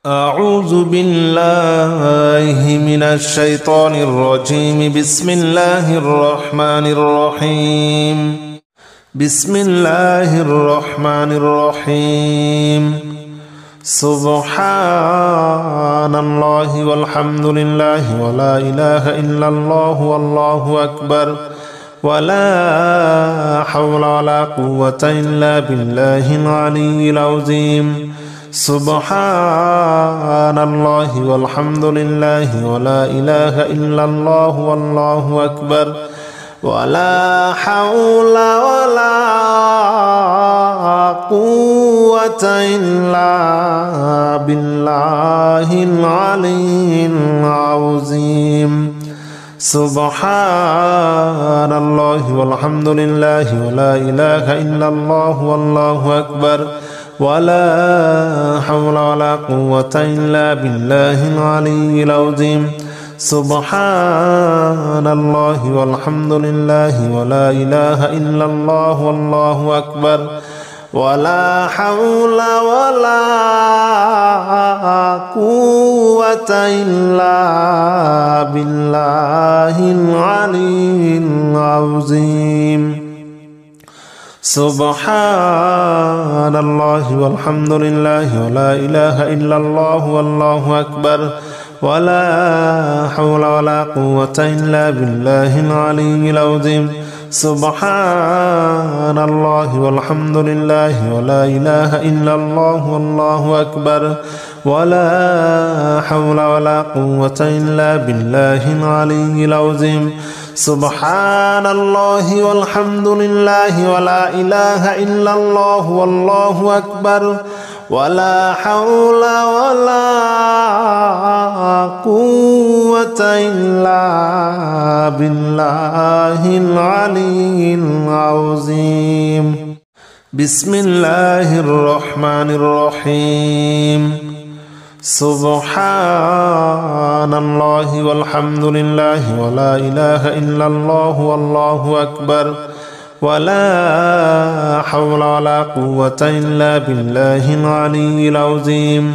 أعوذ بالله من الشيطان الرجيم. بسم الله الرحمن الرحيم. بسم الله الرحمن الرحيم. سبحان الله والحمد لله ولا إله إلا الله والله أكبر ولا حول ولا قوة إلا بالله العلي العظيم. سبحان الله والحمد لله ولا إله إلا الله والله أكبر ولا حول ولا قوة إلا بالله العلي العظيم. سبحان الله والحمد لله ولا إله إلا الله والله أكبر ولا حول ولا قوة إلا بالله العلي العظيم. سبحان الله والحمد لله ولا إله إلا الله والله أكبر ولا حول ولا قوة إلا بالله العلي العظيم. سبحان الله والحمد لله ولا إله إلا الله والله أكبر ولا حول ولا قوة إلا بالله العلي العظيم. سبحان الله والحمد لله ولا إله إلا الله والله أكبر ولا حول ولا قوة إلا بالله العلي العظيم. سبحان الله والحمد لله ولا إله إلا الله والله أكبر ولا حول ولا قوة إلا بالله العلي العظيم. بسم الله الرحمن الرحيم. سبحان الله والحمد لله ولا إله إلا الله والله أكبر ولا حول ولا قوة إلا بالله العلي العظيم.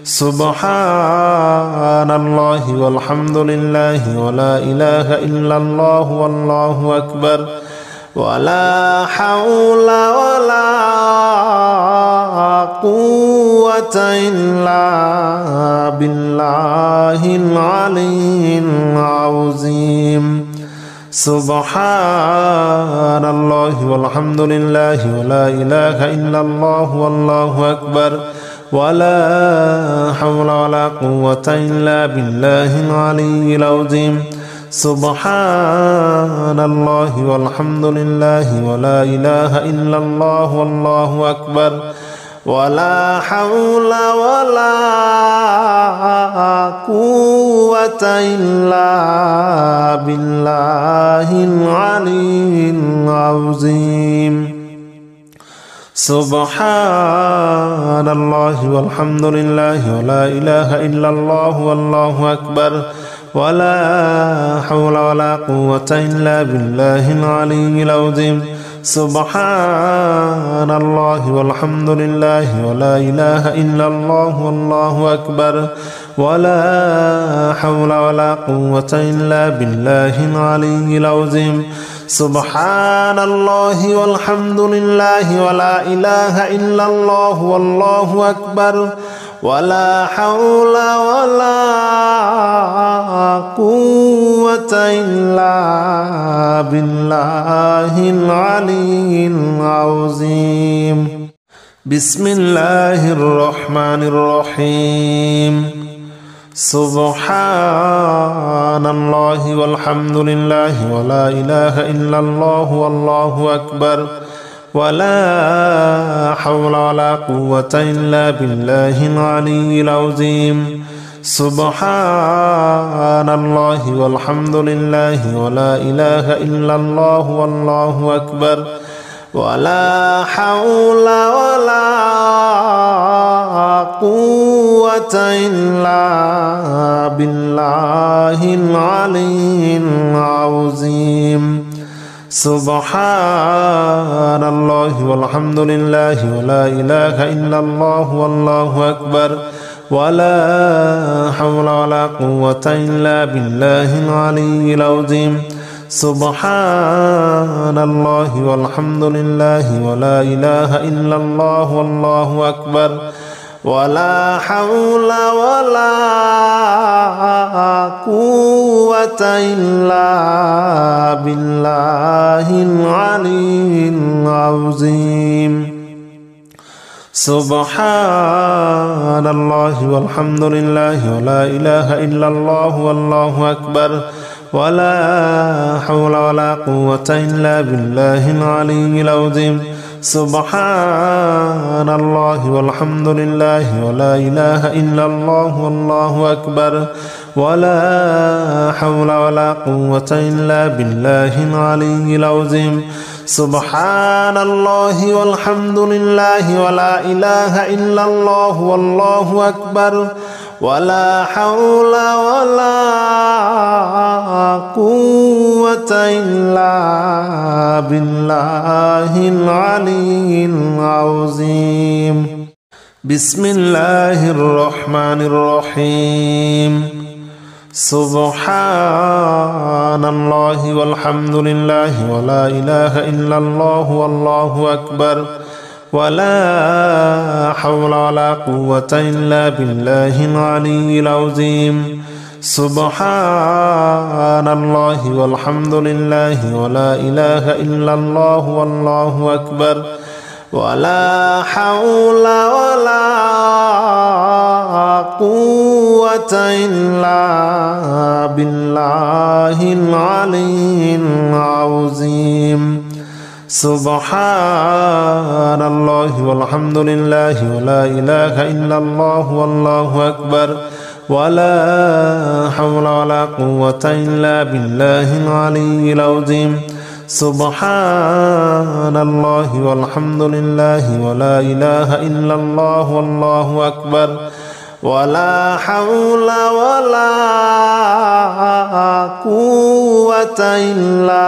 سبحان الله والحمد لله ولا إله إلا الله والله أكبر ولا حول ولا قوة إلا بالله العلي العظيم. سبحان الله والحمد لله ولا إله إلا الله والله أكبر ولا حول ولا قوة إلا بالله العلي العظيم. سبحان الله والحمد لله ولا إله إلا الله والله أكبر ولا حول ولا قوة إلا بالله العلي العظيم. سبحان الله والحمد لله ولا إله إلا الله والله أكبر ولا حول ولا قوة إلا بالله العلي العظيم. سبحان الله والحمد لله ولا إله إلا الله والله أكبر ولا حول ولا قوة إلا بالله العلي العظيم. سبحان الله والحمد لله ولا إله إلا الله والله أكبر ولا حول ولا قوة إلا بالله العلي العظيم. بسم الله الرحمن الرحيم. سبحان الله والحمد لله ولا إله إلا الله والله أكبر ولا حول ولا قوة إلا بالله العلي العظيم. سبحان الله والحمد لله ولا إله إلا الله والله أكبر ولا حول ولا قوة إلا بالله العلي العظيم. سبحان الله والحمد لله ولا إله إلا الله والله أكبر ولا حول ولا قوة إلا بالله العلي العظيم سبحان الله والحمد لله ولا إله إلا الله والله أكبر ولا حول ولا قوة إلا بالله العلي العظيم سبحان الله والحمد لله ولا إله إلا الله والله أكبر ولا حول ولا قوة إلا بالله العلي العظيم سبحان الله والحمد لله ولا إله إلا الله والله أكبر ولا حول ولا قوة إلا بالله العلي العظيم سبحان الله والحمد لله ولا إله إلا الله والله أكبر ولا حول ولا قوة إلا بالله العلي العظيم بسم الله الرحمن الرحيم سبحان الله والحمد لله ولا إله إلا الله والله أكبر ولا حول ولا قوة إلا بالله العلي العظيم سبحان الله والحمد لله ولا إله إلا الله والله أكبر ولا حول ولا قوة إلا بالله العلي العظيم سبحان الله والحمد لله ولا إله إلا الله والله أكبر ولا حول ولا قوة إلا بالله العلي العظيم سبحان الله والحمد لله ولا إله إلا الله والله أكبر ولا حول ولا قوة إلا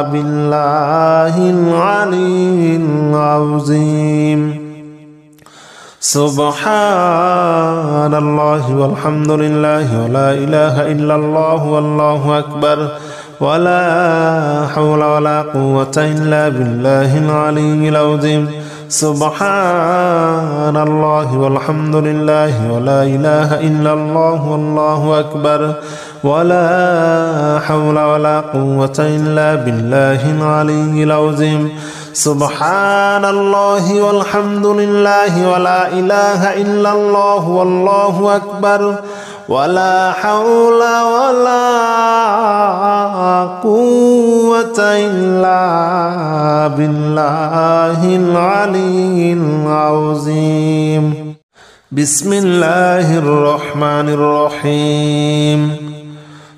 بالله العلي العظيم سبحان الله والحمد لله ولا إله إلا الله والله أكبر ولا حول ولا قوة إلا بالله العلي العظيم سبحان الله والحمد لله ولا إله إلا الله والله أكبر ولا حول ولا قوة إلا بالله العلي العظيم سبحان الله والحمد لله ولا إله إلا الله والله أكبر ولا حول ولا قوة إلا بالله العلي العظيم بسم الله الرحمن الرحيم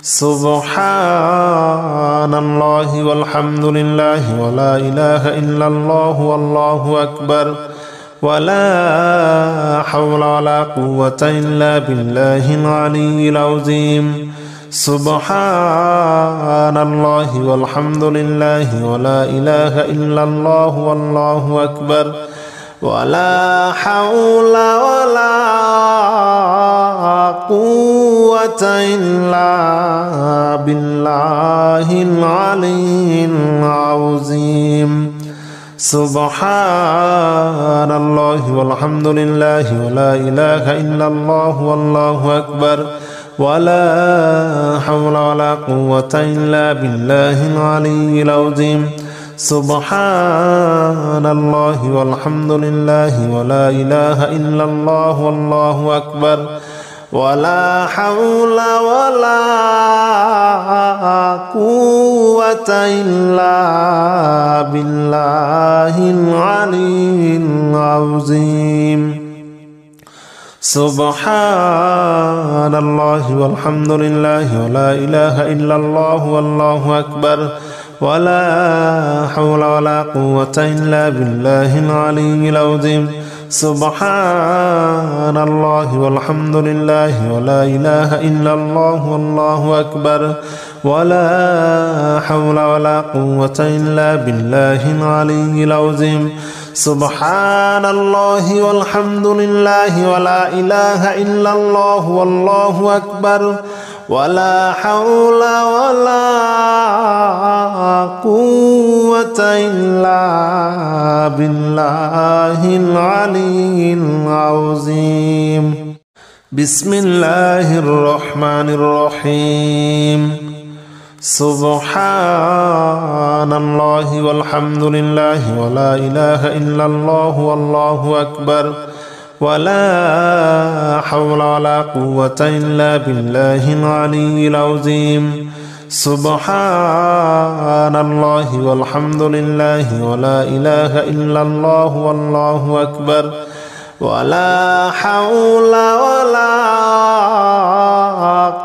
سبحان الله والحمد لله ولا إله إلا الله والله أكبر ولا حول ولا قوة إلا بالله العلي العظيم سبحان الله والحمد لله ولا إله إلا الله والله أكبر ولا حول ولا قوة إلا بالله العلي العظيم سبحان الله والحمد لله ولا إله إلا الله والله أكبر ولا حول ولا قوة إلا بالله العلي العظيم سبحان الله والحمد لله ولا إله إلا الله والله أكبر ولا حول ولا قوة إلا بالله العلي العظيم سبحان الله والحمد لله ولا إله إلا الله والله أكبر ولا حول ولا قوة إلا بالله العلي العظيم سبحان الله والحمد لله ولا إله إلا الله والله أكبر ولا حول ولا قوة إلا بالله العلي العظيم سبحان الله والحمد لله ولا إله إلا الله والله أكبر ولا حول ولا قوة إلا بالله العلي العظيم بسم الله الرحمن الرحيم سبحان الله والحمد لله ولا إله إلا الله والله أكبر ولا حول ولا قوة إلا بالله العلي العظيم سبحان الله والحمد لله ولا إله إلا الله والله أكبر ولا حول ولا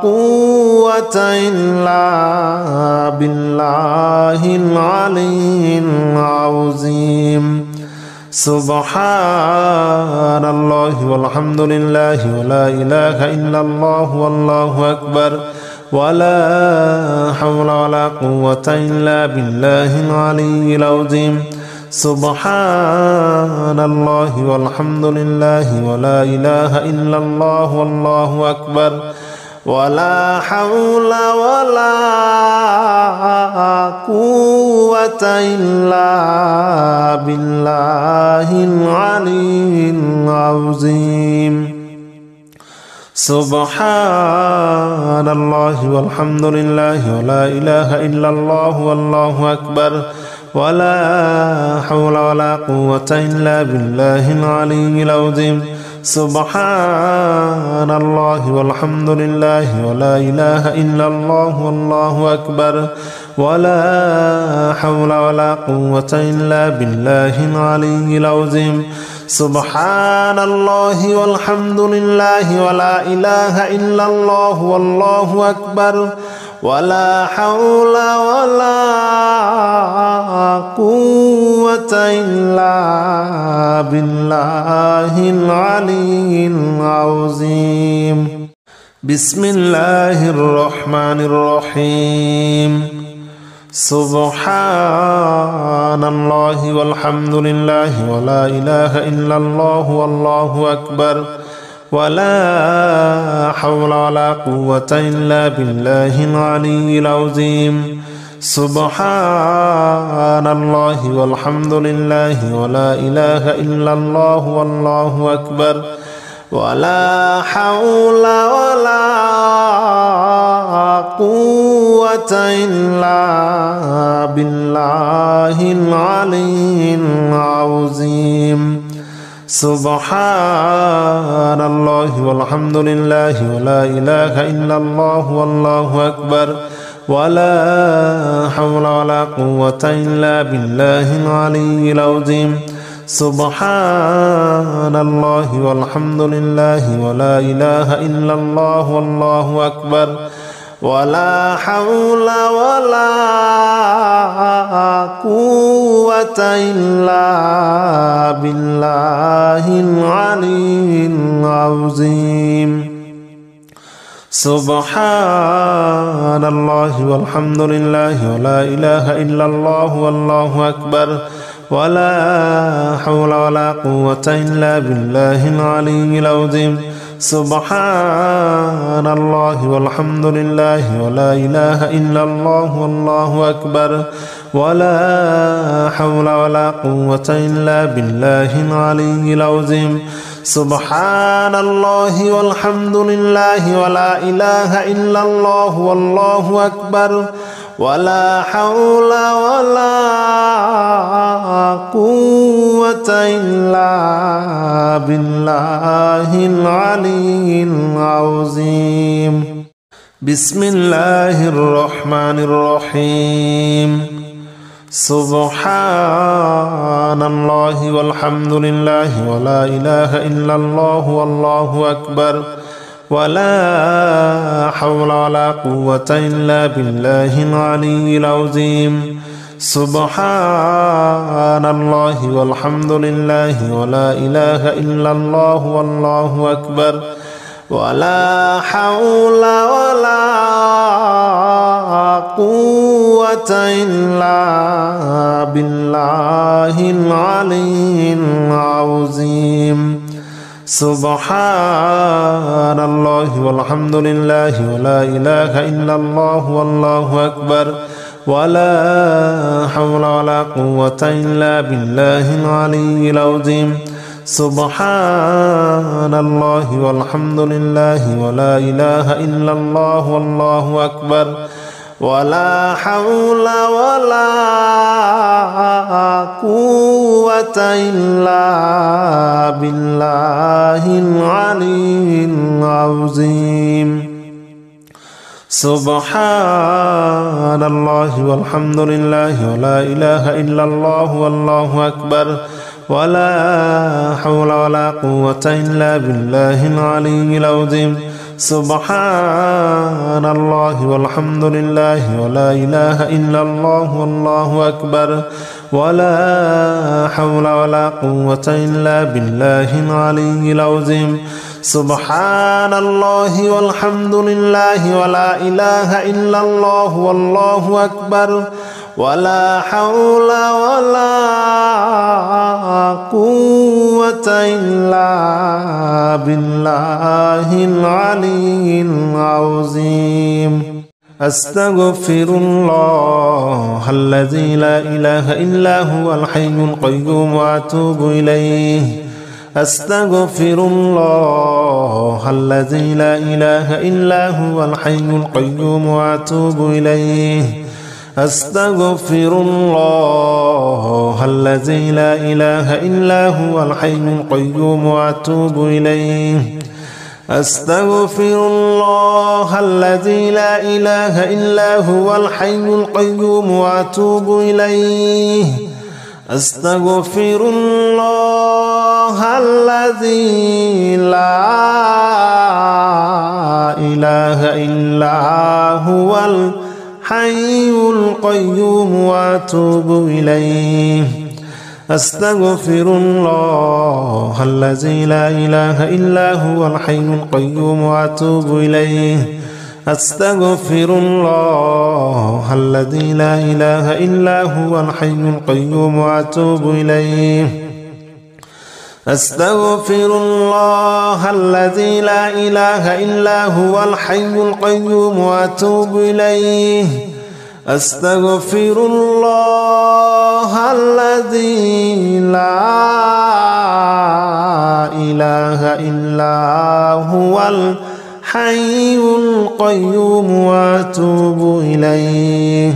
قوة إلا بالله العلي العظيم سبحان الله والحمد لله ولا إله إلا الله والله أكبر ولا حول ولا قوة إلا بالله العلي العظيم سبحان الله والحمد لله ولا إله إلا الله والله أكبر ولا حول ولا قوة إلا بالله العلي العظيم سبحان الله والحمد لله ولا إله إلا الله والله أكبر ولا حول ولا قوة إلا بالله العلي العظيم سبحان الله والحمد لله ولا إله إلا الله والله أكبر ولا حول ولا قوة إلا بالله العلي العظيم سبحان الله والحمد لله ولا إله إلا الله والله أكبر ولا حول ولا قوة إلا بالله العلي العظيم بسم الله الرحمن الرحيم سبحان الله والحمد لله ولا إله إلا الله والله أكبر ولا حول ولا قوة إلا بالله العلي العظيم سبحان الله والحمد لله ولا إله إلا الله والله أكبر ولا حول ولا قوة إلا بالله العلي العظيم سبحان الله والحمد لله ولا إله إلا الله والله أكبر ولا حول ولا قوة إلا بالله العلي العظيم سبحان الله والحمد لله ولا إله إلا الله والله أكبر ولا حول ولا قوة إلا بالله العلي العظيم سبحان الله والحمد لله ولا إله إلا الله والله أكبر ولا حول ولا قوة إلا بالله العلي العظيم سبحان الله والحمد لله ولا إله إلا الله والله أكبر ولا حول ولا قوة إلا بالله العلي العظيم سبحان الله والحمد لله ولا إله إلا الله والله أكبر ولا حول ولا قوة إلا بالله العلي العظيم بسم الله الرحمن الرحيم سبحان الله والحمد لله ولا إله إلا الله والله أكبر ولا حول ولا قوة إلا بالله العلي العظيم سبحان الله والحمد لله ولا إله إلا الله والله أكبر ولا حول ولا قوة إلا بالله العلي العظيم سبحان الله والحمد لله ولا إله إلا الله والله أكبر ولا حول ولا قوة إلا بالله العلي العظيم سبحان الله والحمد لله ولا إله إلا الله والله أكبر ولا حول ولا قوة إلا بالله العلي العظيم سبحان الله والحمد لله ولا إله إلا الله والله أكبر ولا حول ولا قوة إلا بالله العلي العظيم سبحان الله والحمد لله ولا إله إلا الله والله أكبر ولا حول ولا قوة إلا بالله العلي العظيم سبحان الله والحمد لله ولا إله إلا الله والله أكبر ولا حول ولا قوة إلا بالله العلي العظيم أستغفر الله الذي لا إله إلا هو الحي القيوم وأتوب إليه أستغفر الله الذي لا إله إلا هو الحي القيوم وأتوب إليه أستغفر الله الذي لا إله إلا هو الحي القيوم وأتوب إليه أستغفر الله الذي لا إله إلا هو الحي القيوم وأتوب إليه أستغفر الله الذي لا إله إلا هو الحي القيوم وأتوب إليه أستغفر الله الذي لا إله إلا هو الحي القيوم وأتوب إليه أستغفر الله الذي لا إله إلا هو الحي القيوم وأتوب إليه أستغفر الله الذي لا إله إلا هو الحي القيوم وأتوب إليه أستغفر الله الذي لا إله إلا هو الحي القيوم وأتوب إليه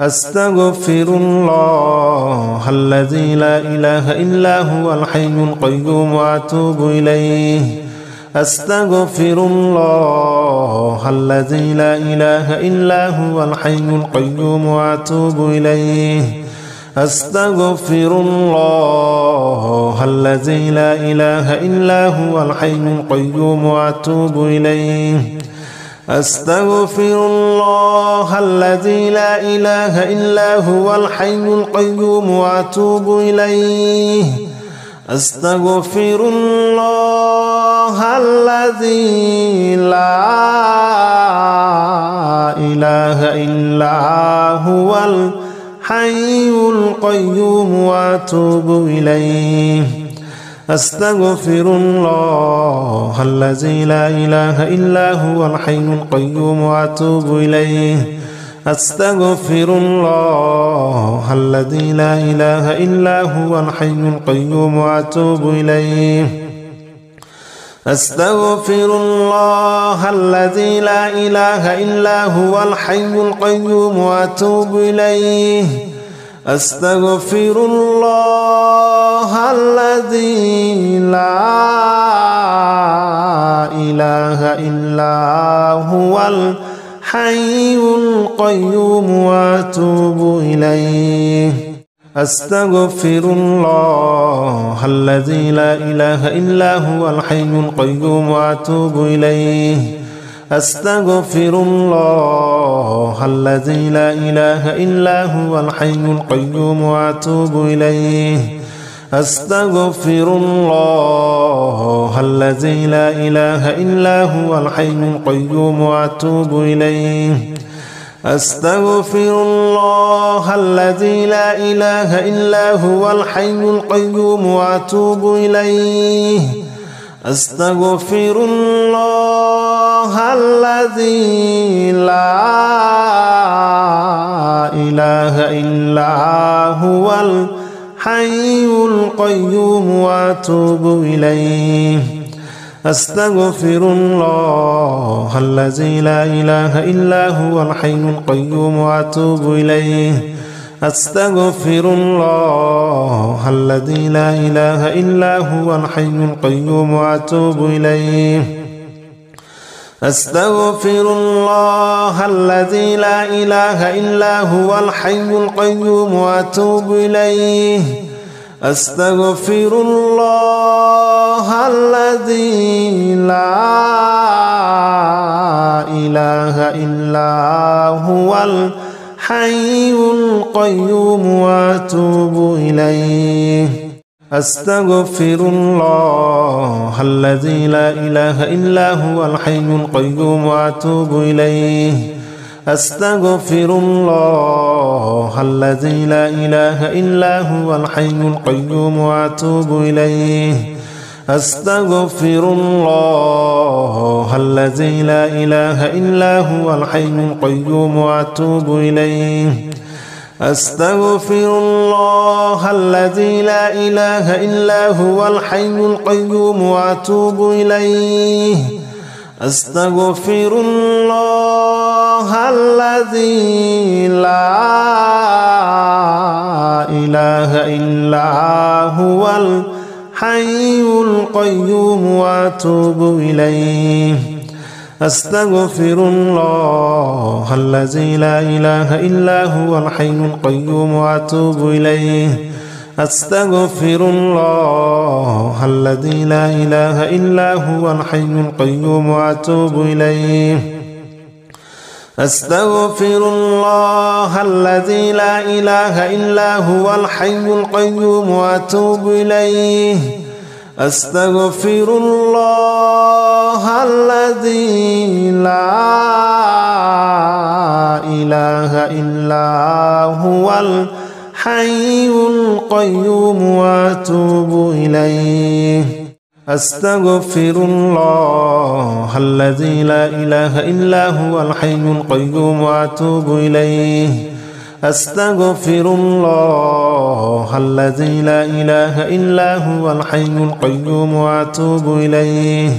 أستغفر الله الذي لا إله إلا هو الحي القيوم وأتوب إليه أستغفر الله الذي لا إله إلا هو الحي القيوم وأتوب إليه أستغفر الله الذي لا إله إلا هو الحي القيوم وأتوب إليه أستغفر الله الذي لا إله إلا هو الحي القيوم وأتوب إليه أستغفر الله الذي لا إله إلا هو الحي القيوم وأتوب إليه أستغفر الله الذي لا إله إلا هو الحي القيوم وأتوب إليه أستغفر الله الذي لا إله إلا هو الحي القيوم وأتوب إليه أستغفر الله الذي لا إله إلا هو الحي القيوم وأتوب إليه أستغفر الله الذي لا إله إلا هو الحي القيوم وأتوب إليه أستغفر الله الذي لا إله إلا هو الحي القيوم وأتوب إليه أستغفر الله الذي لا إله إلا هو الحي القيوم وأتوب إليه أستغفر الله الذي لا إله إلا هو الحي القيوم وأتوب إليه أستغفر الله الذي لا إله إلا هو الحي القيوم وأتوب إليه. أستغفر الله الذي لا إله إلا هو الحي القيوم وأتوب إليه. أستغفر الله الذي لا إله إلا هو الحي القيوم وأتوب إليه. أستغفر الله الذي لا إله إلا هو الحي القيوم وأتوب إليه. أستغفر الله الذي لا إله إلا هو الحي القيوم وأتوب إليه. أستغفر الله الذي لا إله إلا هو الحي القيوم وأتوب إليه. أستغفر الله الذي لا إله إلا هو الحي القيوم وأتوب إليه. أستغفر الله الذي لا إله إلا هو الحي القيوم وأتوب إليه. أستغفر الله الذي لا إله إلا هو الحي القيوم وأتوب إليه. أستغفر الله الذي لا إله إلا هو الحي القيوم وأتوب إليه. أستغفر الله الذي لا إله إلا هو الحي القيوم وأتوب إليه. أستغفر الله الذي لا إله إلا هو الحي القيوم وأتوب إليه. أستغفر الله الذي لا إله إلا هو الحي القيوم وأتوب إليه. أستغفر الله الذي لا إله إلا هو الحي القيوم وأتوب إليه. أستغفر الله الذي لا إله إلا هو الحي القيوم وأتوب إليه. أستغفر الله الذي لا إله إلا هو الحي القيوم وأتوب إليه. أستغفر الله الذي لا إله إلا هو الحي القيوم وأتوب إليه.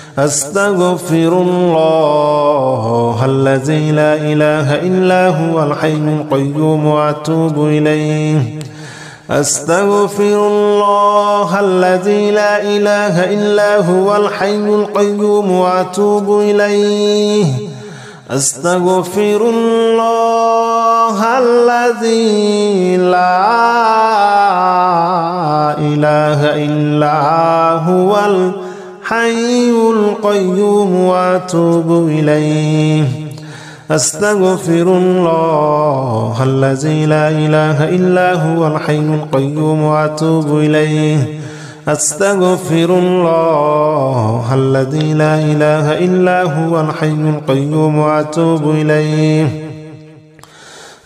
أستغفر الله الذي لا إله إلا هو الحي القيوم وأتوب إليه. أستغفر الله الذي لا إله إلا هو الحي القيوم وأتوب إليه. أستغفر الله الذي لا إله إلا هو الحي القيوم وأتوب إليه. أستغفر الله الذي لا إله إلا هو الحي القيوم وأتوب إليه. أستغفر الله الذي لا إله إلا هو الحي القيوم وأتوب إليه.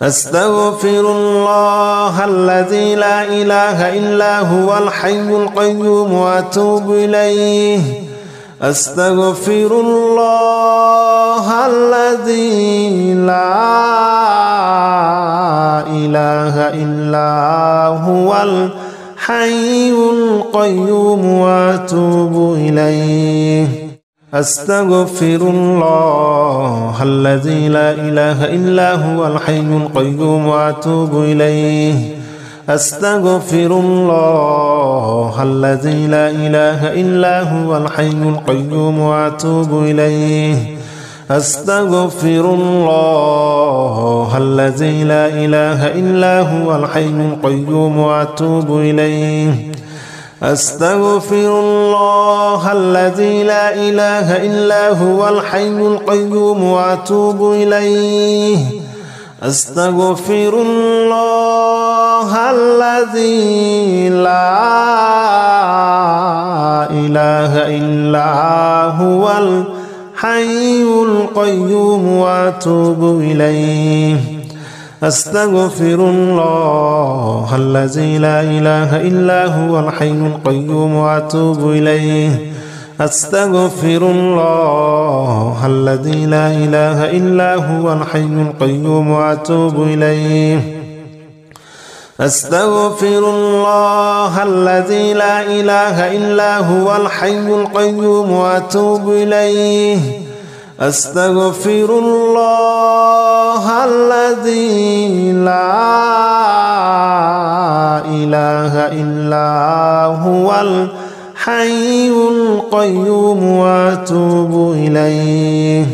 أستغفر الله الذي لا إله إلا هو الحي القيوم وأتوب إليه. أستغفر الله الذي لا إله إلا هو الحي القيوم وأتوب إليه. أستغفر الله الذي لا إله إلا هو الحي القيوم وأتوب إليه. أستغفر الله الذي لا إله إلا هو الحي القيوم وأتوب إليه. أستغفر الله الذي لا إله إلا هو الحي القيوم وأتوب إليه. أستغفر الله الذي لا إله إلا هو الحي القيوم وأتوب إليه. أستغفر الله الذي لا إله إلا هو الحي القيوم وأتوب إليه. أستغفر الله الذي لا إله إلا هو الحي القيوم وأتوب إليه. أستغفر الله الذي لا إله إلا هو الحي القيوم وأتوب إليه. أستغفر الله الذي لا إله إلا هو الحي القيوم وأتوب إليه. أستغفر الله الذي لا إله إلا هو الحي القيوم وأتوب إليه.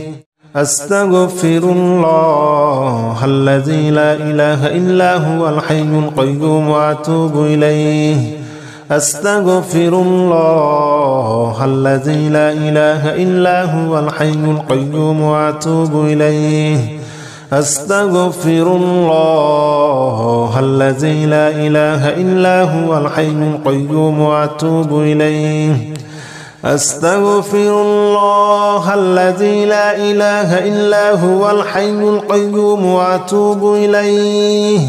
أستغفر الله الذي لا إله إلا هو الحي القيوم وأتوب إليه. أستغفر الله الذي لا إله إلا هو الحي القيوم وأتوب إليه. أستغفر الله الذي لا إله إلا هو الحي القيوم وأتوب إليه. أستغفر الله الذي لا إله إلا هو الحي القيوم وأتوب إليه.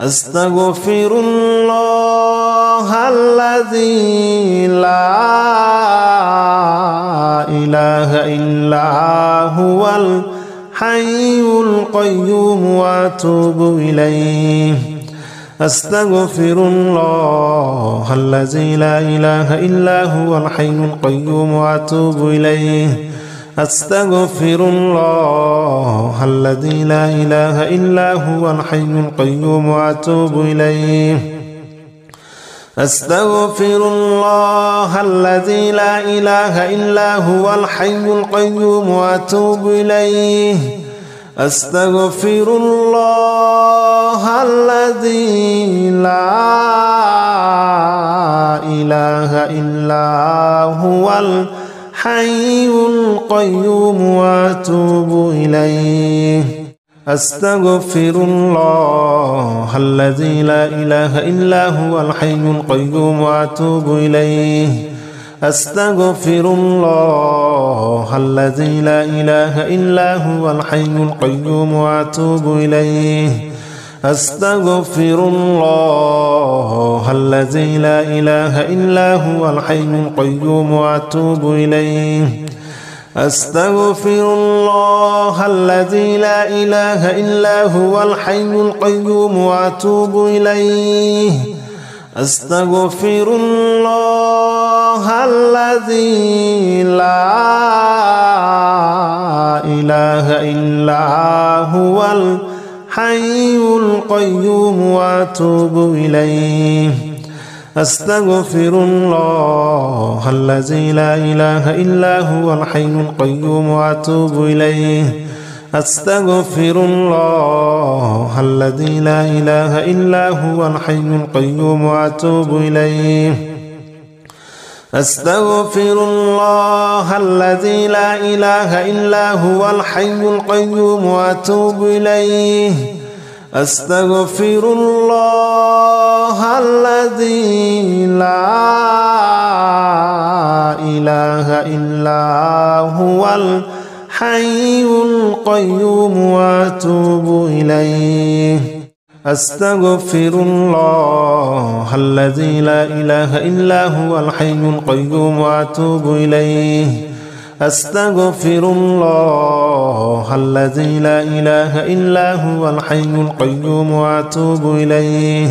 أستغفر الله الذي لا إله إلا هو الحي القيوم وأتوب إليه. أستغفر الله الذي لا إله إلا هو الحي القيوم وأتوب إليه. أستغفر الله الذي لا إله إلا هو الحي القيوم وأتوب إليه. أستغفر الله الذي لا إله إلا هو الحي القيوم وأتوب إليه. أستغفر الله الذي لا إله إلا هو الحي القيوم وأتوب إليه. أستغفر الله الذي لا إله إلا هو الحي القيوم وأتوب إليه. أستغفر الله الذي لا إله إلا هو الحي القيوم وأتوب إليه. أستغفر الله الذي لا إله إلا هو الحي القيوم وأتوب إليه. أستغفر الله الذي لا إله إلا هو الحي القيوم وأتوب إليه. أستغفر الله الذي لا إله إلا هو الحي القيوم وأتوب إليه. أستغفر الله الذي لا إله إلا هو الحي القيوم وأتوب إليه. أستغفر الله الذي لا إله إلا هو الحي القيوم وأتوب إليه. أستغفر الله الذي لا إله إلا هو الحي القيوم وأتوب إليه. أستغفر الله الذي لا إله إلا هو الحي القيوم وأتوب إليه. أستغفر الله الذي لا إله إلا هو الحي القيوم وأتوب إليه. أستغفر الله الذي لا إله إلا هو الحي القيوم وأتوب إليه. أستغفر الله الذي لا إله إلا هو الحي القيوم وأتوب إليه. أستغفر الله الذي لا إله إلا هو الحي القيوم وأتوب إليه. أستغفر الله الذي لا إله إلا هو الحي القيوم وأتوب إليه. أستغفر الله الذي لا إله إلا هو الحي القيوم وأتوب إليه. أستغفر الله الذي لا إله إلا هو الحي القيوم وأتوب إليه. أستغفر الله الذي لا إله إلا هو الحي القيوم وأتوب إليه.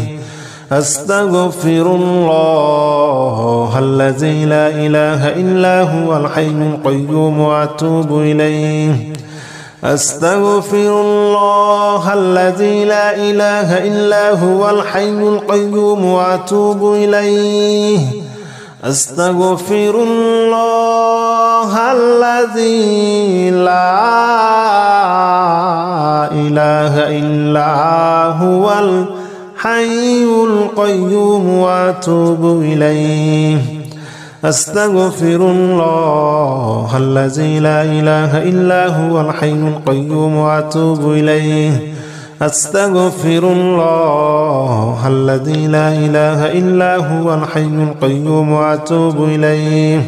أستغفر الله الذي لا إله إلا هو الحي القيوم وأتوب إليه. أستغفر الله الذي لا إله إلا هو الحي القيوم وأتوب إليه. أستغفر الله الذي لا إله إلا هو الحي القيوم وأتوب إليه. أستغفر الله الذي لا إله إلا هو الحي القيوم وأتوب إليه. أستغفر الله الذي لا إله إلا هو الحي القيوم وأتوب إليه. أستغفر الله الذي لا إله إلا هو الحي القيوم وأتوب إليه.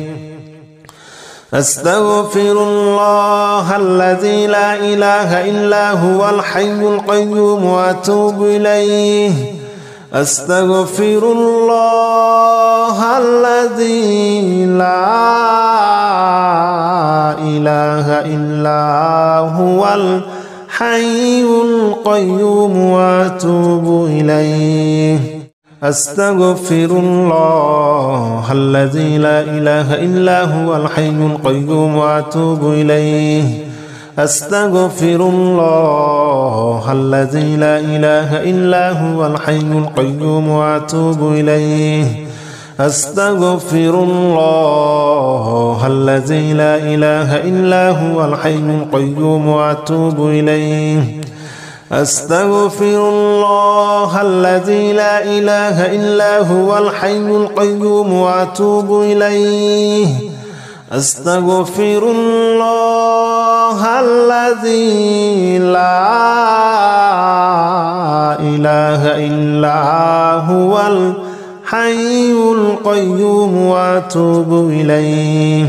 أستغفر الله الذي لا إله إلا هو الحي القيوم وأتوب إليه. أستغفر الله الذي لا إله إلا هو الحي القيوم وأتوب إليه. أستغفر الله الذي لا إله إلا هو الحي القيوم وأتوب إليه. أستغفر الله الذي لا إله إلا هو الحي القيوم وأتوب إليه. أستغفر الله الذي لا إله إلا هو الحي القيوم وأتوب إليه. أستغفر الله الذي لا إله إلا هو الحي القيوم وأتوب إليه. أستغفر الله الذي لا إله إلا هو الحي القيوم وأتوب إليه.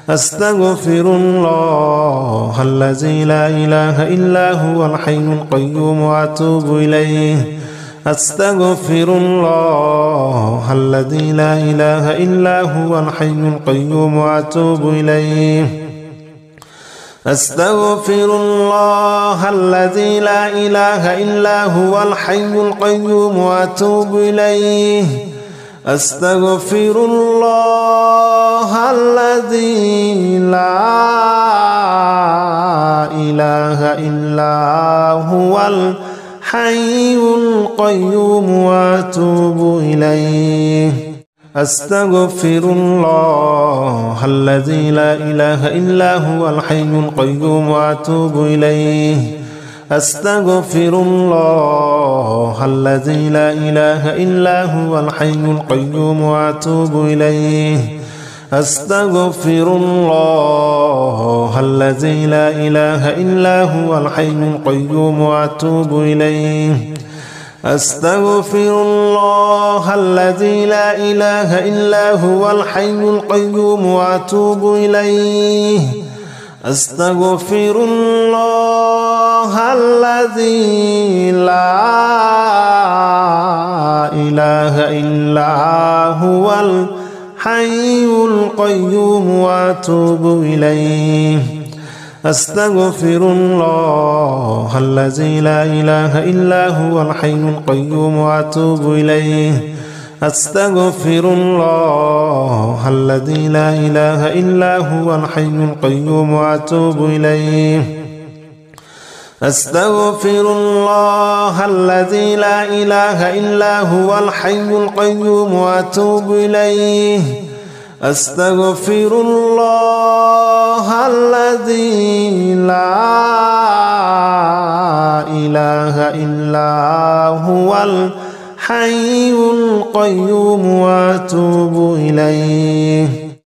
أستغفر الله الذي لا إله إلا هو الحي القيوم وأتوب إليه. أستغفر الله الذي لا إله إلا هو الحي القيوم وأتوب إليه. أستغفر الله الذي لا إله إلا هو الحي القيوم وأتوب إليه. أستغفر الله الذي لا إله إلا هو الحي القيوم وأتوب إليه. أستغفر الله الذي لا إله إلا هو الحي القيوم وأتوب إليه. أستغفر الله الذي لا إله إلا هو الحي القيوم وأتوب إليه. أستغفر الله الذي لا إله إلا هو الحي القيوم وأتوب إليه. أستغفر الله الذي لا إله إلا هو الحي القيوم وأتوب إليه. أستغفر الله الذي لا إله إلا هو الحي القيوم وأتوب إليه. أستغفر الله الذي لا إله إلا هو الحي القيوم وأتوب إليه. أستغفر الله الذي لا إله إلا هو الحي القيوم وأتوب إليه. أستغفر الله الذي لا إله إلا هو الحي القيوم وأتوب إليه. أستغفر الله الذي لا إله إلا هو الحي القيوم وأتوب إليه.